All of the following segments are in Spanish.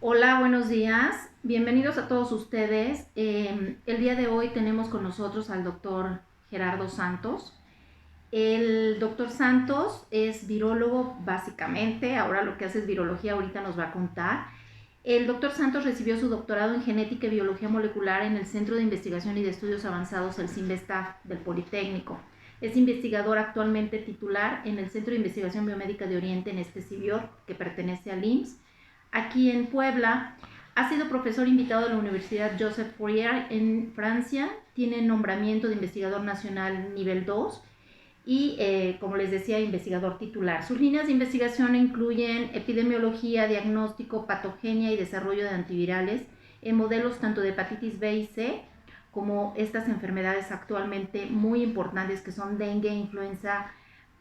Hola, buenos días. Bienvenidos a todos ustedes. El día de hoy tenemos con nosotros al doctor Gerardo Santos. El doctor Santos es virólogo básicamente, ahora lo que hace es virología, ahorita nos va a contar. El doctor Santos recibió su doctorado en genética y biología molecular en el Centro de Investigación y de Estudios Avanzados, el CINVESTAF, del Politécnico. Es investigador actualmente titular en el Centro de Investigación Biomédica de Oriente en Cibior, que pertenece al IMSS. Aquí en Puebla ha sido profesor invitado de la Universidad Joseph Fourier en Francia, tiene nombramiento de investigador nacional nivel 2 y, como les decía, investigador titular. Sus líneas de investigación incluyen epidemiología, diagnóstico, patogenia y desarrollo de antivirales en modelos tanto de hepatitis B y C como estas enfermedades actualmente muy importantes que son dengue, influenza,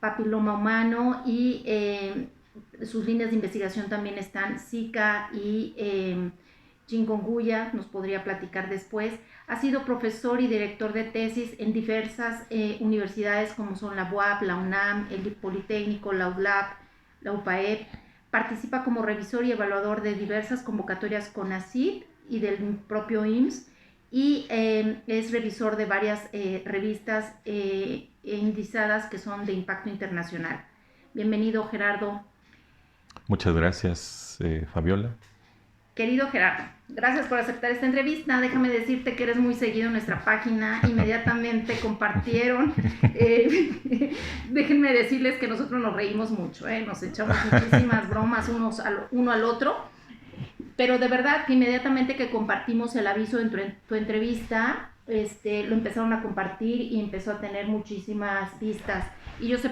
papiloma humano y sus líneas de investigación también están Zika y chikungunya, nos podría platicar después. Ha sido profesor y director de tesis en diversas universidades como son la UAP, la UNAM, el Politécnico, la UDLAP, la UPAEP. Participa como revisor y evaluador de diversas convocatorias CONACYT y del propio IMSS y es revisor de varias revistas indizadas que son de impacto internacional. Bienvenido, Gerardo. Muchas gracias, Fabiola. Querido Gerardo, gracias por aceptar esta entrevista. Déjame decirte que eres muy seguido en nuestra página. Inmediatamente compartieron. Déjenme decirles que nosotros nos reímos mucho, nos echamos muchísimas bromas uno al otro. Pero de verdad que inmediatamente que compartimos el aviso en tu entrevista, lo empezaron a compartir y empezó a tener muchísimas vistas. Y yo sé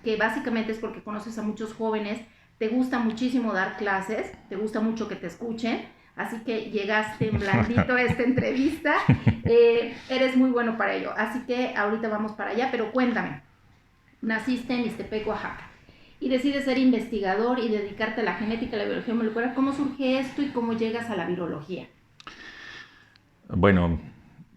que básicamente es porque conoces a muchos jóvenes, te gusta muchísimo dar clases, te gusta mucho que te escuchen, así que llegaste en blandito a esta entrevista, eres muy bueno para ello. Así que ahorita vamos para allá, pero cuéntame, naciste en Ixtepec, Oaxaca, y decides ser investigador y dedicarte a la genética y la biología molecular. ¿Cómo surge esto y cómo llegas a la virología? Bueno,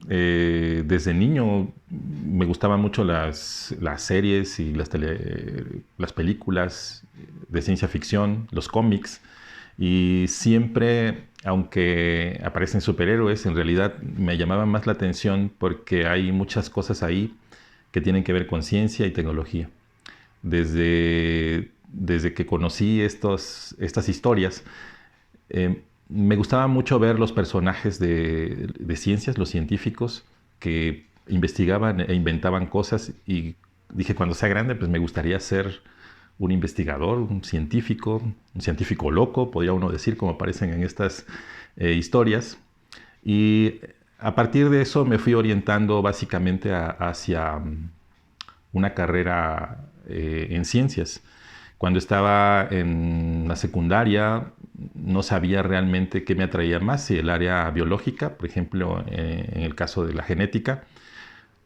desde niño me gustaban mucho las series y las películas de ciencia ficción, los cómics, y siempre, aunque aparecen superhéroes, en realidad me llamaban más la atención porque hay muchas cosas ahí que tienen que ver con ciencia y tecnología. Desde que conocí estas historias, me gustaba mucho ver los personajes de ciencias, los científicos que investigaban e inventaban cosas y dije, cuando sea grande, pues me gustaría ser un investigador, un científico loco, podría uno decir, como aparecen en estas historias. Y a partir de eso me fui orientando básicamente hacia una carrera en ciencias. Cuando estaba en la secundaria no sabía realmente qué me atraía más, si el área biológica, por ejemplo, en el caso de la genética,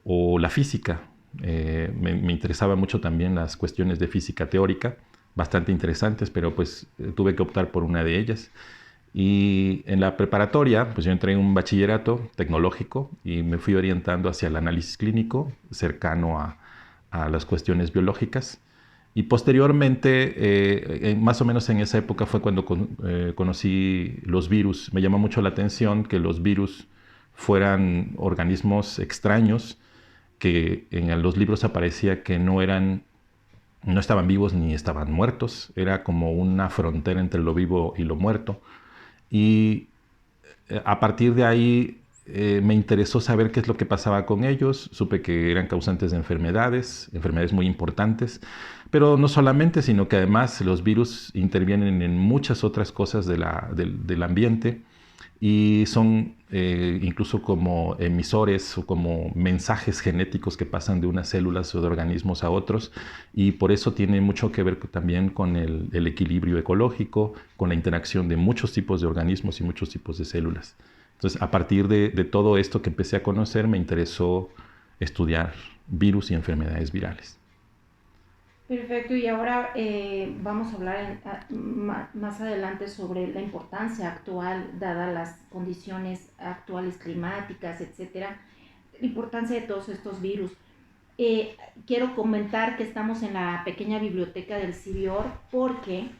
o la física. Me interesaba mucho también las cuestiones de física teórica, bastante interesantes, pero pues tuve que optar por una de ellas. Y en la preparatoria, pues yo entré en un bachillerato tecnológico y me fui orientando hacia el análisis clínico, cercano a las cuestiones biológicas. Y posteriormente, más o menos en esa época fue cuando conocí los virus. Me llamó mucho la atención que los virus fueran organismos extraños, que en los libros aparecía que no estaban vivos ni estaban muertos. Era como una frontera entre lo vivo y lo muerto. Y a partir de ahí me interesó saber qué es lo que pasaba con ellos. Supe que eran causantes de enfermedades muy importantes, pero no solamente, sino que además los virus intervienen en muchas otras cosas del ambiente y son incluso como emisores o como mensajes genéticos que pasan de unas células o de organismos a otros, y por eso tiene mucho que ver también con el equilibrio ecológico, con la interacción de muchos tipos de organismos y muchos tipos de células. Entonces, a partir de todo esto que empecé a conocer, me interesó estudiar virus y enfermedades virales. Perfecto, y ahora vamos a hablar más adelante sobre la importancia actual, dadas las condiciones actuales climáticas, etcétera, la importancia de todos estos virus. Quiero comentar que estamos en la pequeña biblioteca del CIBIOR porque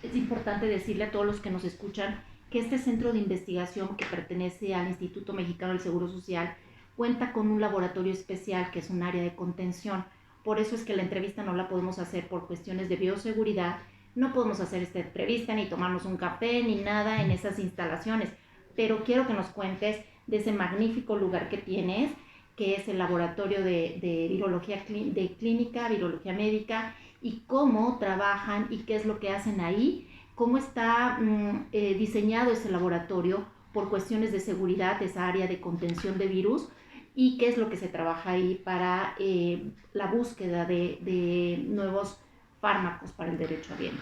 Es importante decirle a todos los que nos escuchan que este centro de investigación que pertenece al Instituto Mexicano del Seguro Social cuenta con un laboratorio especial que es un área de contención. Por eso es que la entrevista no la podemos hacer por cuestiones de bioseguridad. No podemos hacer esta entrevista ni tomarnos un café ni nada en esas instalaciones. Pero quiero que nos cuentes de ese magnífico lugar que tienes, que es el laboratorio de virología de clínica, virología médica, y cómo trabajan y qué es lo que hacen ahí, cómo está diseñado ese laboratorio por cuestiones de seguridad, esa área de contención de virus, y qué es lo que se trabaja ahí para la búsqueda de nuevos fármacos para el derecho ambiente.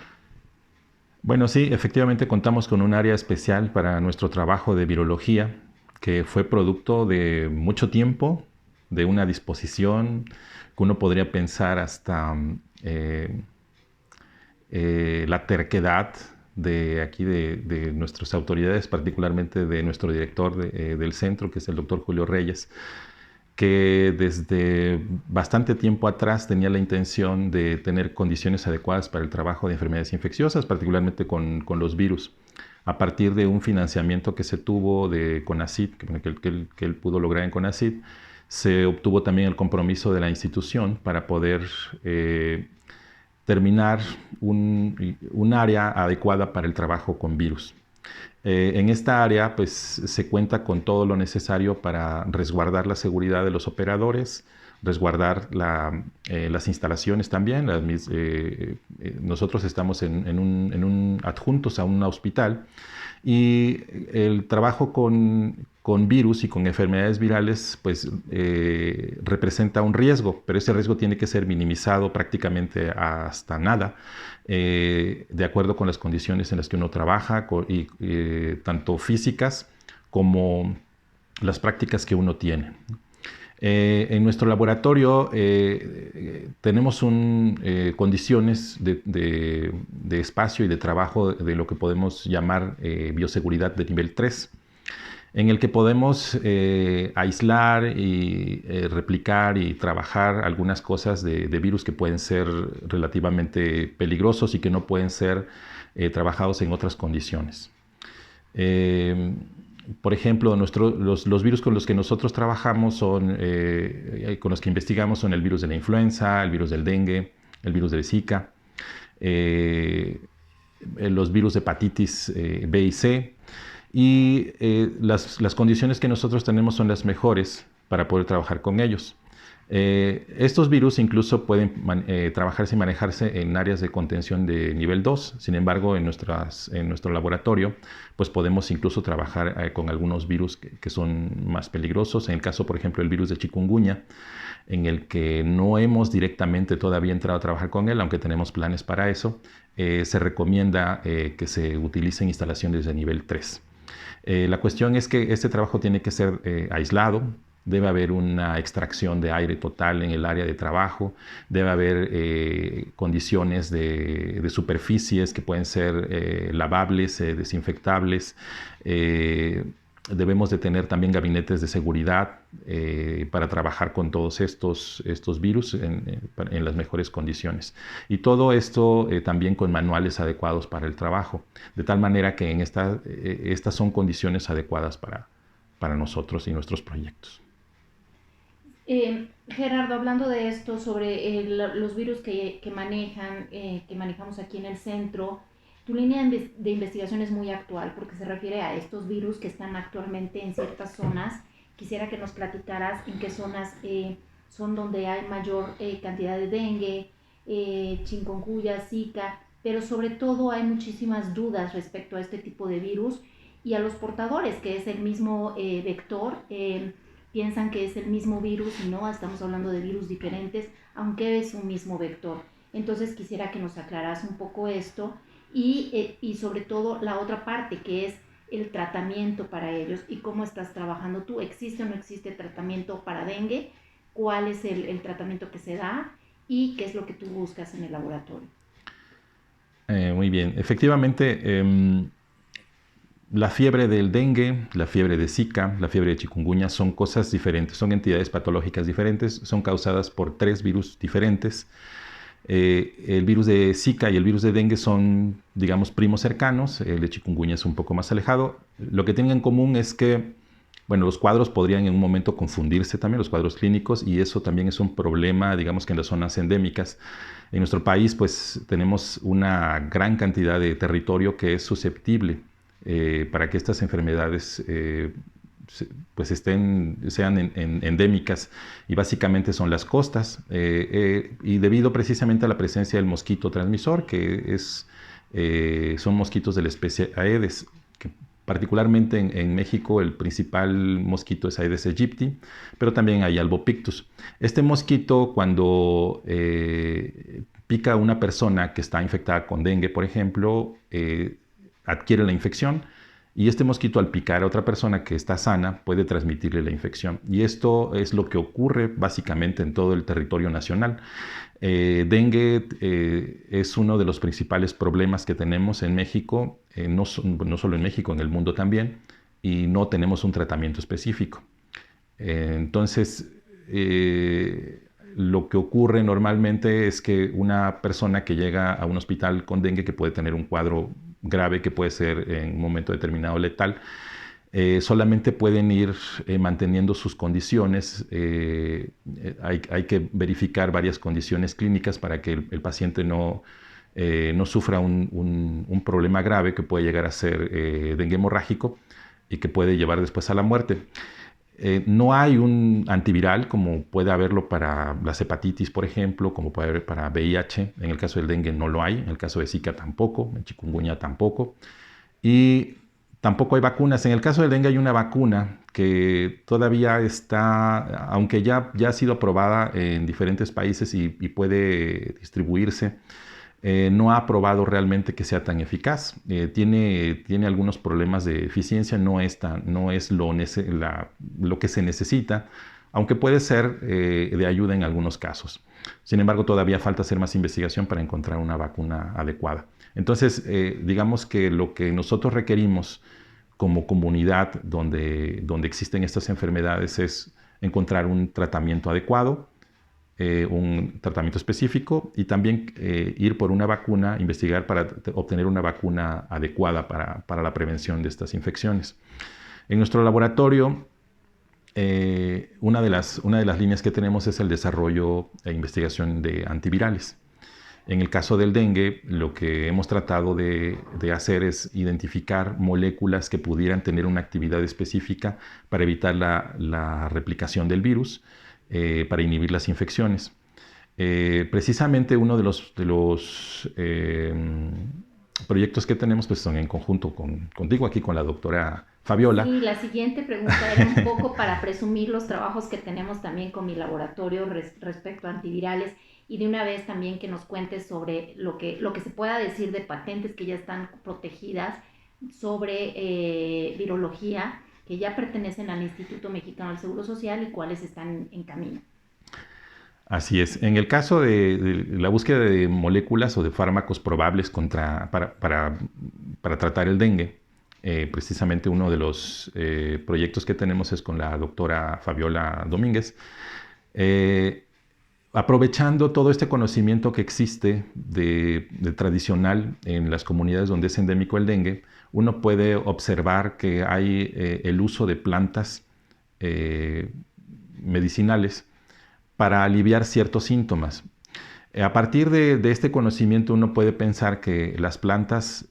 Bueno, sí, efectivamente contamos con un área especial para nuestro trabajo de virología, que fue producto de mucho tiempo, de una disposición que uno podría pensar hasta la terquedad de aquí de nuestras autoridades, particularmente de nuestro director del centro, que es el doctor Julio Reyes, que desde bastante tiempo atrás tenía la intención de tener condiciones adecuadas para el trabajo de enfermedades infecciosas, particularmente con los virus. A partir de un financiamiento que se tuvo de CONACYT, que él pudo lograr en CONACYT, se obtuvo también el compromiso de la institución para poder terminar un área adecuada para el trabajo con virus. En esta área pues, se cuenta con todo lo necesario para resguardar la seguridad de los operadores, resguardar las instalaciones también. Nosotros estamos adjuntos a un hospital y el trabajo con virus y con enfermedades virales pues, representa un riesgo, pero ese riesgo tiene que ser minimizado prácticamente hasta nada, de acuerdo con las condiciones en las que uno trabaja, tanto físicas como las prácticas que uno tiene. En nuestro laboratorio tenemos condiciones de espacio y de trabajo de lo que podemos llamar bioseguridad de nivel 3, en el que podemos aislar y replicar y trabajar algunas cosas de virus que pueden ser relativamente peligrosos y que no pueden ser trabajados en otras condiciones. Por ejemplo, los virus con los que nosotros trabajamos con los que investigamos son el virus de la influenza, el virus del dengue, el virus del Zika, los virus de hepatitis B y C, y las condiciones que nosotros tenemos son las mejores para poder trabajar con ellos. Estos virus incluso pueden trabajarse y manejarse en áreas de contención de nivel 2. Sin embargo, en nuestro laboratorio pues podemos incluso trabajar con algunos virus que son más peligrosos. En el caso, por ejemplo, el virus de chikungunya, en el que no hemos directamente todavía entrado a trabajar con él, aunque tenemos planes para eso, se recomienda que se utilicen instalaciones de nivel 3. La cuestión es que este trabajo tiene que ser aislado. Debe haber una extracción de aire total en el área de trabajo, debe haber condiciones de superficies que pueden ser lavables, desinfectables. Debemos de tener también gabinetes de seguridad para trabajar con todos estos virus en las mejores condiciones. Y todo esto también con manuales adecuados para el trabajo, de tal manera que estas son condiciones adecuadas para nosotros y nuestros proyectos. Gerardo, hablando de esto, sobre los virus que manejamos aquí en el centro, tu línea de investigación es muy actual porque se refiere a estos virus que están actualmente en ciertas zonas. Quisiera que nos platicaras en qué zonas son donde hay mayor cantidad de dengue, chikungunya, Zika, pero sobre todo hay muchísimas dudas respecto a este tipo de virus y a los portadores, que es el mismo vector. Piensan que es el mismo virus y no, estamos hablando de virus diferentes, aunque es un mismo vector. Entonces quisiera que nos aclaras un poco esto y sobre todo la otra parte, que es el tratamiento para ellos y cómo estás trabajando tú. ¿Existe o no existe tratamiento para dengue? ¿Cuál es el tratamiento que se da? ¿Y qué es lo que tú buscas en el laboratorio? Muy bien. Efectivamente, la fiebre del dengue, la fiebre de Zika, la fiebre de chikungunya son cosas diferentes, son entidades patológicas diferentes, son causadas por 3 virus diferentes. El virus de Zika y el virus de dengue son, digamos, primos cercanos. El de chikungunya es un poco más alejado. Lo que tienen en común es que, bueno, los cuadros podrían en un momento confundirse también, los cuadros clínicos, y eso también es un problema, digamos que en las zonas endémicas. En nuestro país, pues, tenemos una gran cantidad de territorio que es susceptible para que estas enfermedades pues sean endémicas, y básicamente son las costas, y debido precisamente a la presencia del mosquito transmisor, que son mosquitos de la especie Aedes, que particularmente en México el principal mosquito es Aedes aegypti, pero también hay Albopictus. Este mosquito, cuando pica a una persona que está infectada con dengue, por ejemplo, adquiere la infección, y este mosquito, al picar a otra persona que está sana, puede transmitirle la infección. Y esto es lo que ocurre básicamente en todo el territorio nacional. Dengue es uno de los principales problemas que tenemos en México, no solo en México, en el mundo también, y no tenemos un tratamiento específico. Entonces, lo que ocurre normalmente es que una persona que llega a un hospital con dengue, que puede tener un cuadro grave, que puede ser en un momento determinado letal, solamente pueden ir manteniendo sus condiciones. Hay que verificar varias condiciones clínicas para que el paciente no sufra un problema grave que puede llegar a ser dengue hemorrágico y que puede llevar después a la muerte. No hay un antiviral como puede haberlo para las hepatitis, por ejemplo, como puede haber para VIH. En el caso del dengue no lo hay, en el caso de Zika tampoco, en chikungunya tampoco. Y tampoco hay vacunas. En el caso del dengue hay una vacuna que todavía está, aunque ya ha sido aprobada en diferentes países y puede distribuirse, no ha probado realmente que sea tan eficaz. Tiene algunos problemas de eficiencia, no es lo que se necesita, aunque puede ser de ayuda en algunos casos. Sin embargo, todavía falta hacer más investigación para encontrar una vacuna adecuada. Entonces, digamos que lo que nosotros requerimos como comunidad donde existen estas enfermedades es encontrar un tratamiento adecuado, un tratamiento específico, y también ir por una vacuna, investigar para obtener una vacuna adecuada para la prevención de estas infecciones. En nuestro laboratorio, una de las líneas que tenemos es el desarrollo e investigación de antivirales. En el caso del dengue, lo que hemos tratado de hacer es identificar moléculas que pudieran tener una actividad específica para evitar la replicación del virus, para inhibir las infecciones. Precisamente uno de los proyectos que tenemos pues son en conjunto contigo aquí, con la doctora Fabiola. Sí, la siguiente pregunta era un poco para presumir los trabajos que tenemos también con mi laboratorio respecto a antivirales, y de una vez también que nos cuentes sobre lo que se pueda decir de patentes que ya están protegidas sobre virología, que ya pertenecen al Instituto Mexicano del Seguro Social, y cuáles están en camino. Así es. En el caso de la búsqueda de moléculas o de fármacos probables para tratar el dengue, precisamente uno de los proyectos que tenemos es con la doctora Fabiola Domínguez. Aprovechando todo este conocimiento que existe de tradicional en las comunidades donde es endémico el dengue, uno puede observar que hay el uso de plantas medicinales para aliviar ciertos síntomas. A partir de este conocimiento uno puede pensar que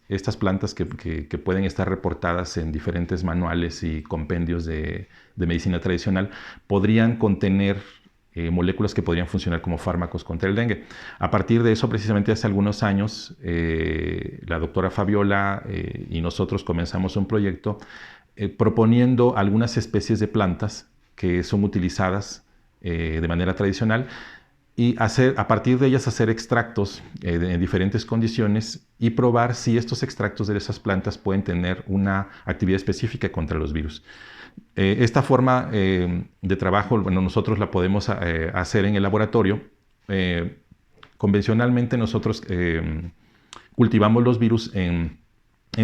estas plantas que pueden estar reportadas en diferentes manuales y compendios de medicina tradicional, podrían contener moléculas que podrían funcionar como fármacos contra el dengue. A partir de eso, precisamente hace algunos años, la doctora Fabiola y nosotros comenzamos un proyecto proponiendo algunas especies de plantas que son utilizadas de manera tradicional, y a partir de ellas hacer extractos en diferentes condiciones y probar si estos extractos de esas plantas pueden tener una actividad específica contra los virus. Esta forma de trabajo, bueno, nosotros la podemos hacer en el laboratorio. Convencionalmente nosotros cultivamos los virus en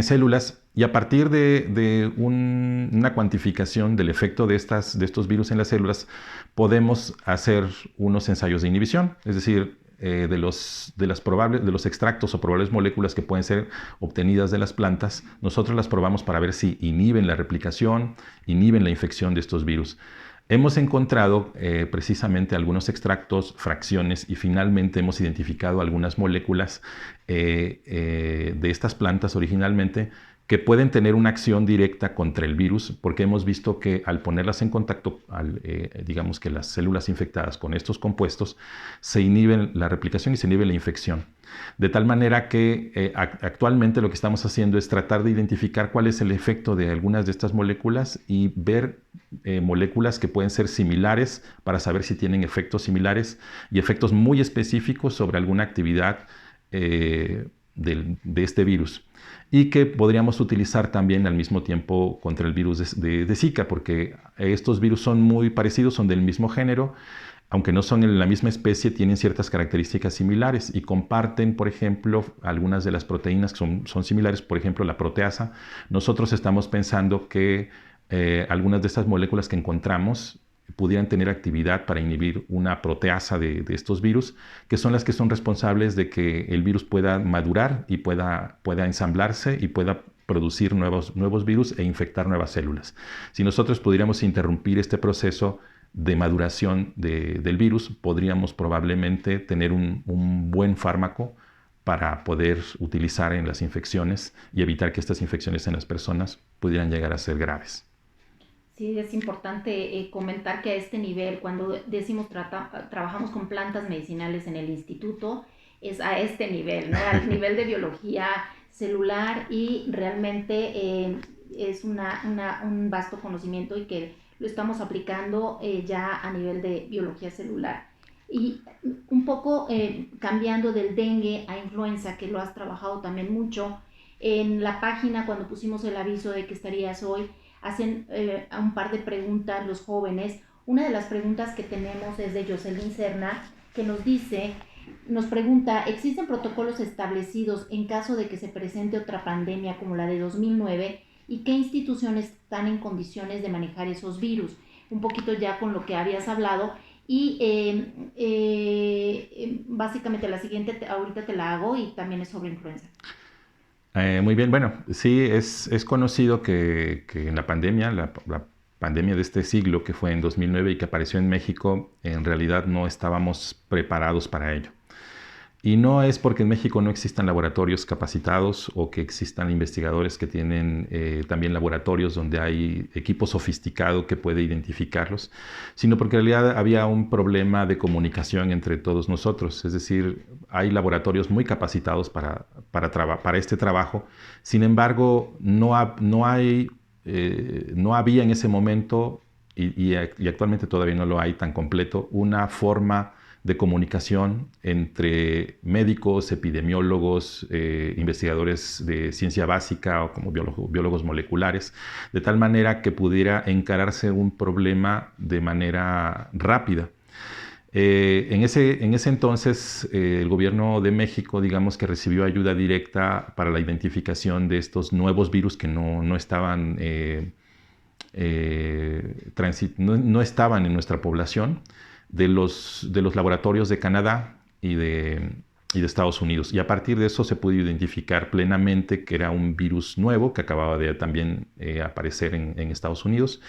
células, y a partir de una cuantificación del efecto de estos virus en las células, podemos hacer unos ensayos de inhibición. Es decir, de los extractos o probables moléculas que pueden ser obtenidas de las plantas, nosotros las probamos para ver si inhiben la replicación, inhiben la infección de estos virus. Hemos encontrado precisamente algunos extractos, fracciones, y finalmente hemos identificado algunas moléculas de estas plantas originalmente que pueden tener una acción directa contra el virus, porque hemos visto que al ponerlas en contacto, digamos que las células infectadas con estos compuestos, se inhiben la replicación y se inhibe la infección. De tal manera que actualmente lo que estamos haciendo es tratar de identificar cuál es el efecto de algunas de estas moléculas y ver moléculas que pueden ser similares para saber si tienen efectos similares y efectos muy específicos sobre alguna actividad de este virus, y que podríamos utilizar también al mismo tiempo contra el virus de Zika, porque estos virus son muy parecidos, son del mismo género, aunque no son en la misma especie, tienen ciertas características similares y comparten, por ejemplo, algunas de las proteínas que son similares, por ejemplo, la proteasa. Nosotros estamos pensando que algunas de estas moléculas que encontramos pudieran tener actividad para inhibir una proteasa de estos virus, que son las que son responsables de que el virus pueda madurar y pueda ensamblarse y pueda producir nuevos virus e infectar nuevas células. Si nosotros pudiéramos interrumpir este proceso de maduración del virus, podríamos probablemente tener un buen fármaco para poder utilizar en las infecciones y evitar que estas infecciones en las personas pudieran llegar a ser graves. Sí, es importante comentar que a este nivel, cuando decimos trabajamos con plantas medicinales en el instituto, es a este nivel, ¿no? Al nivel de biología celular, y realmente es un vasto conocimiento y que lo estamos aplicando ya a nivel de biología celular. Y un poco cambiando del dengue a influenza, que lo has trabajado también mucho, en la página cuando pusimos el aviso de que estarías hoy, hacen un par de preguntas los jóvenes. Una de las preguntas que tenemos es de Jocelyn Serna, que nos pregunta: ¿existen protocolos establecidos en caso de que se presente otra pandemia como la de 2009? ¿Y qué instituciones están en condiciones de manejar esos virus? Un poquito ya con lo que habías hablado. Y básicamente la siguiente ahorita te la hago, y también es sobre influenza. Muy bien, bueno, sí, es conocido que en la pandemia, la pandemia de este siglo, que fue en 2009 y que apareció en México, en realidad no estábamos preparados para ello. Y no es porque en México no existan laboratorios capacitados o que existan investigadores que tienen también laboratorios donde hay equipo sofisticado que puede identificarlos, sino porque en realidad había un problema de comunicación entre todos nosotros. Es decir, hay laboratorios muy capacitados para este trabajo. Sin embargo, no había en ese momento, y actualmente todavía no lo hay tan completo, una forma de comunicación entre médicos, epidemiólogos, investigadores de ciencia básica o como biólogos moleculares, de tal manera que pudiera encararse un problema de manera rápida. En ese entonces, el gobierno de México, digamos que recibió ayuda directa para la identificación de estos nuevos virus que no estaban no estaban en nuestra población, de los laboratorios de Canadá y de Estados Unidos. Y a partir de eso se pudo identificar plenamente que era un virus nuevo que acababa de también aparecer en Estados Unidos.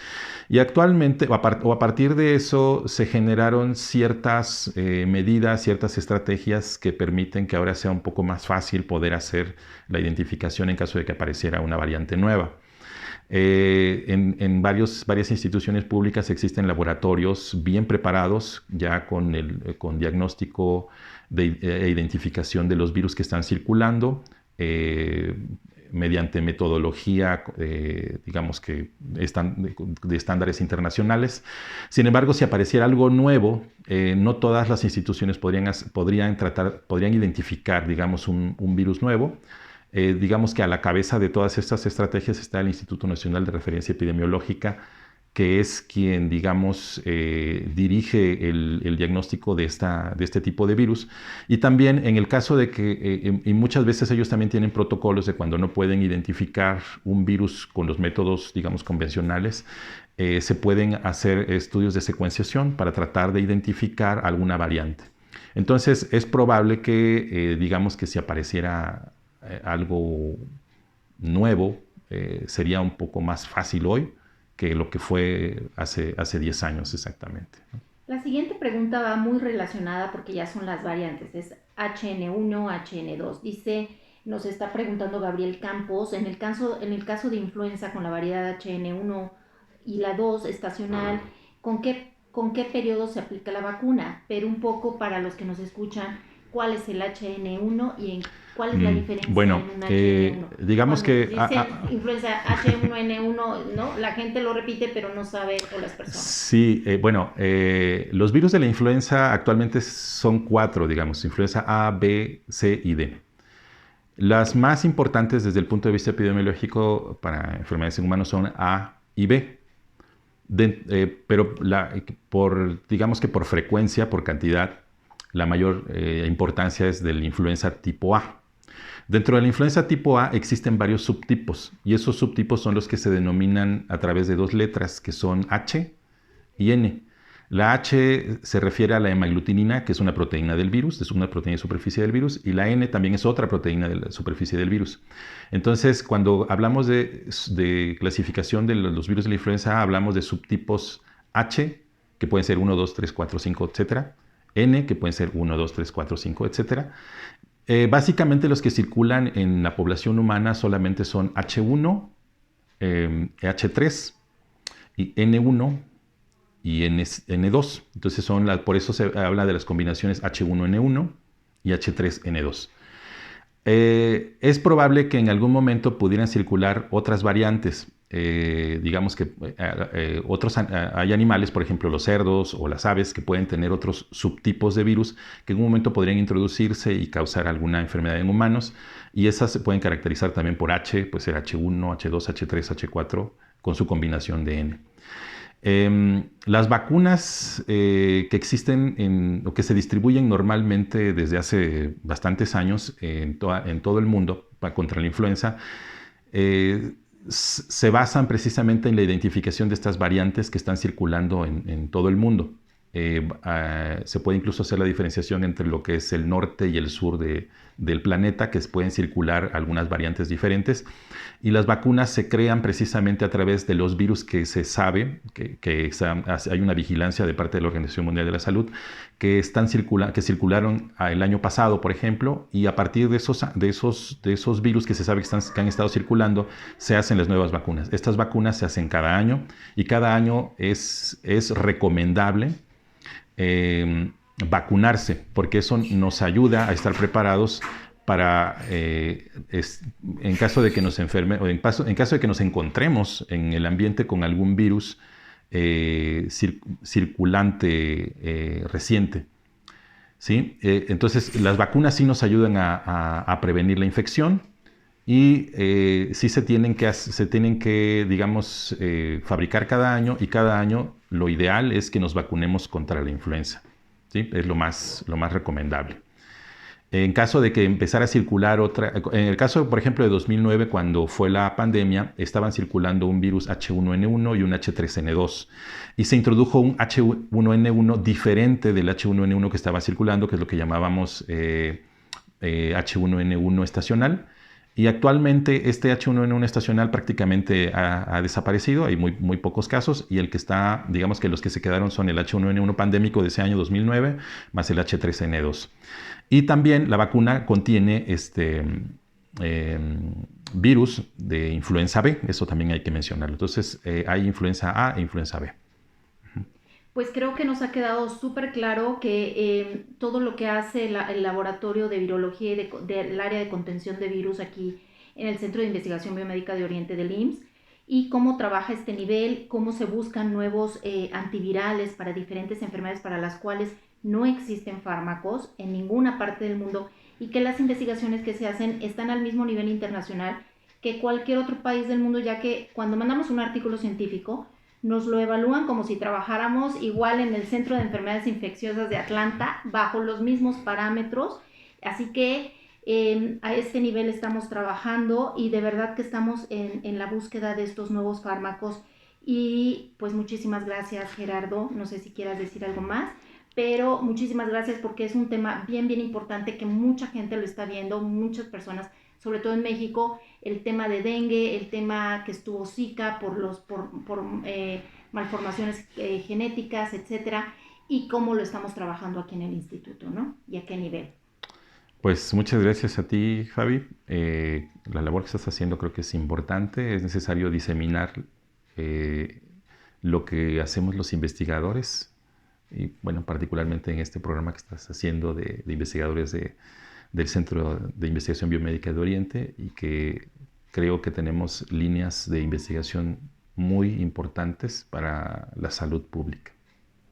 Y actualmente, a partir de eso, se generaron ciertas medidas, ciertas estrategias que permiten que ahora sea un poco más fácil poder hacer la identificación en caso de que apareciera una variante nueva. En varias instituciones públicas existen laboratorios bien preparados ya con diagnóstico e identificación de los virus que están circulando mediante metodología, digamos que de estándares internacionales. Sin embargo, si apareciera algo nuevo, no todas las instituciones podrían identificar, digamos, un virus nuevo. Digamos que a la cabeza de todas estas estrategias está el Instituto Nacional de Referencia Epidemiológica, que es quien, digamos, dirige el diagnóstico de este tipo de virus. Y también en el caso de que, y muchas veces ellos también tienen protocolos de cuando no pueden identificar un virus con los métodos, digamos, convencionales, se pueden hacer estudios de secuenciación para tratar de identificar alguna variante. Entonces es probable que, digamos que si apareciera algo nuevo, sería un poco más fácil hoy que lo que fue hace 10 años exactamente, ¿no? La siguiente pregunta va muy relacionada porque ya son las variantes, es HN1, HN2. Dice, nos está preguntando Gabriel Campos, en el caso de influenza con la variedad HN1 y la 2 estacional, ¿con qué periodo se aplica la vacuna? Pero un poco para los que nos escuchan, ¿cuál es el HN1 y cuál es la diferencia Bueno, en un HN1? digamos Cuando nos que dicen influenza H1N1, ¿no? La gente lo repite, pero no sabe, o las personas. sí, bueno, los virus de la influenza actualmente son 4, digamos, influenza A, B, C y D. Las más importantes desde el punto de vista epidemiológico para enfermedades en humanos son A y B. Pero digamos que por frecuencia, por cantidad, la mayor importancia es del influenza tipo A. Dentro de la influenza tipo A existen varios subtipos y esos subtipos son los que se denominan a través de 2 letras que son H y N. La H se refiere a la hemaglutinina, que es una proteína del virus, es una proteína de superficie del virus, y la N también es otra proteína de la superficie del virus. Entonces, cuando hablamos de clasificación de los virus de la influenza A, hablamos de subtipos H, que pueden ser 1, 2, 3, 4, 5, etc. N, que pueden ser 1, 2, 3, 4, 5, etc. Básicamente los que circulan en la población humana solamente son H1, H3 y N1 y N2. Entonces por eso se habla de las combinaciones H1N1 y H3N2. Es probable que en algún momento pudieran circular otras variantes. Digamos que hay animales, por ejemplo los cerdos o las aves, que pueden tener otros subtipos de virus que en un momento podrían introducirse y causar alguna enfermedad en humanos. Y esas se pueden caracterizar también por H, puede ser H1, H2, H3, H4, con su combinación de N. Las vacunas que existen o que se distribuyen normalmente desde hace bastantes años en todo el mundo contra la influenza se basan precisamente en la identificación de estas variantes que están circulando en todo el mundo. Se puede incluso hacer la diferenciación entre lo que es el norte y el sur del planeta, que pueden circular algunas variantes diferentes. Y las vacunas se crean precisamente a través de los virus que se sabe, que hay una vigilancia de parte de la Organización Mundial de la Salud, que circularon el año pasado, por ejemplo, y a partir de esos virus que se sabe que han estado circulando, se hacen las nuevas vacunas. Estas vacunas se hacen cada año y cada año es recomendable vacunarse, porque eso nos ayuda a estar preparados para, en caso de que nos enferme o en caso de que nos encontremos en el ambiente con algún virus circulante reciente. ¿Sí? Entonces, las vacunas sí nos ayudan a prevenir la infección y sí se tienen que digamos, fabricar cada año, y cada año lo ideal es que nos vacunemos contra la influenza. ¿Sí? Es lo más recomendable. En caso de que empezara a circular en el caso, por ejemplo, de 2009, cuando fue la pandemia, estaban circulando un virus H1N1 y un H3N2. Y se introdujo un H1N1 diferente del H1N1 que estaba circulando, que es lo que llamábamos H1N1 estacional. Y actualmente este H1N1 estacional prácticamente ha desaparecido, hay muy pocos casos, y el que está, digamos que los que se quedaron son el H1N1 pandémico de ese año 2009 más el H3N2. Y también la vacuna contiene virus de influenza B, eso también hay que mencionarlo. Entonces hay influenza A e influenza B. Pues creo que nos ha quedado súper claro que todo lo que hace el laboratorio de virología y del área de contención de virus aquí en el Centro de Investigación Biomédica de Oriente del IMSS, y cómo trabaja este nivel, cómo se buscan nuevos antivirales para diferentes enfermedades para las cuales no existen fármacos en ninguna parte del mundo, y que las investigaciones que se hacen están al mismo nivel internacional que cualquier otro país del mundo, ya que cuando mandamos un artículo científico nos lo evalúan como si trabajáramos igual en el Centro de Enfermedades Infecciosas de Atlanta, bajo los mismos parámetros. Así que a este nivel estamos trabajando, y de verdad que estamos en la búsqueda de estos nuevos fármacos. Y pues muchísimas gracias, Gerardo. No sé si quieras decir algo más, pero muchísimas gracias porque es un tema bien, bien importante que mucha gente lo está viendo, muchas personas, sobre todo en México, el tema de dengue, el tema que estuvo Zika por malformaciones genéticas, etcétera, y cómo lo estamos trabajando aquí en el instituto, ¿no? Y a qué nivel. Pues muchas gracias a ti, Fabi. La labor que estás haciendo creo que es importante. Es necesario diseminar eh, lo que hacemos los investigadores y, bueno, particularmente en este programa que estás haciendo de investigadores del Centro de Investigación Biomédica de Oriente y que creo que tenemos líneas de investigación muy importantes para la salud pública.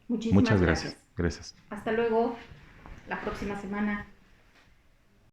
Muchísimas Muchas gracias. gracias. Gracias. Hasta luego, la próxima semana.